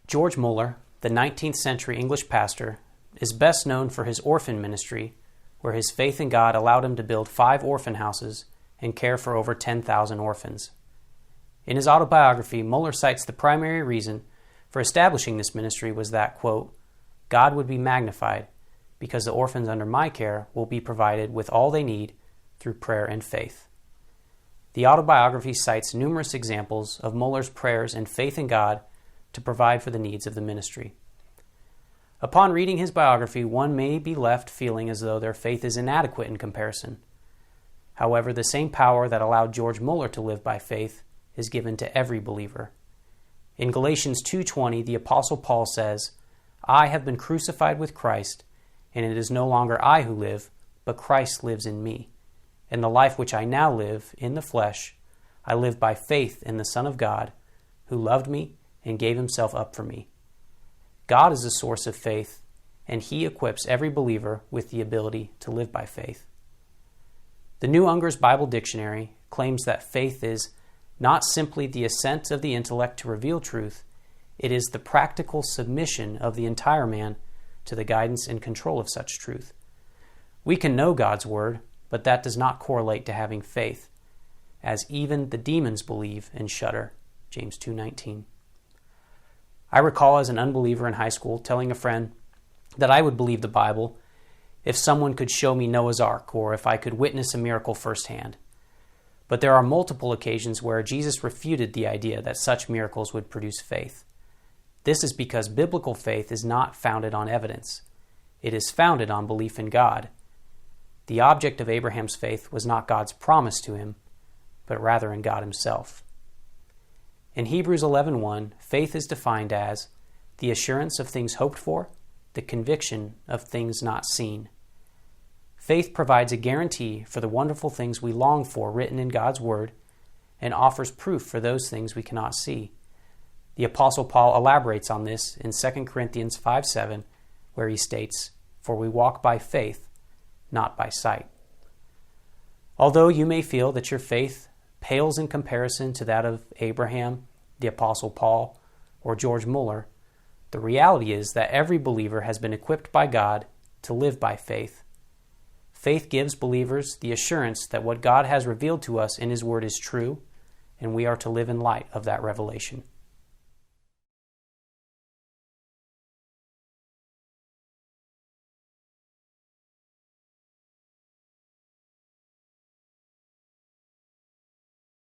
George Muller, the 19th century English pastor, is best known for his orphan ministry, where his faith in God allowed him to build 5 orphan houses and care for over 10,000 orphans. In his autobiography, Muller cites the primary reason for establishing this ministry was that, quote, God would be magnified because the orphans under my care will be provided with all they need through prayer and faith. The autobiography cites numerous examples of Muller's prayers and faith in God to provide for the needs of the ministry. Upon reading his biography, one may be left feeling as though their faith is inadequate in comparison. However, the same power that allowed George Muller to live by faith is given to every believer. In Galatians 2:20, the Apostle Paul says, I have been crucified with Christ, and it is no longer I who live, but Christ lives in me. And the life which I now live in the flesh, I live by faith in the Son of God, who loved me and gave himself up for me. God is the source of faith, and he equips every believer with the ability to live by faith. The New Unger's Bible Dictionary claims that faith is not simply the assent of the intellect to reveal truth, it is the practical submission of the entire man to the guidance and control of such truth. We can know God's word, but that does not correlate to having faith, as even the demons believe and shudder, James 2:19. I recall as an unbeliever in high school telling a friend that I would believe the Bible if someone could show me Noah's Ark or if I could witness a miracle firsthand. But there are multiple occasions where Jesus refuted the idea that such miracles would produce faith. This is because biblical faith is not founded on evidence. It is founded on belief in God. The object of Abraham's faith was not God's promise to him, but rather in God himself. In Hebrews 11:1, faith is defined as the assurance of things hoped for, the conviction of things not seen. Faith provides a guarantee for the wonderful things we long for written in God's Word and offers proof for those things we cannot see. The Apostle Paul elaborates on this in 2 Corinthians 5:7, where he states, For we walk by faith, not by sight. Although you may feel that your faith pales in comparison to that of Abraham, the Apostle Paul, or George Muller, the reality is that every believer has been equipped by God to live by faith. Faith gives believers the assurance that what God has revealed to us in His Word is true, and we are to live in light of that revelation.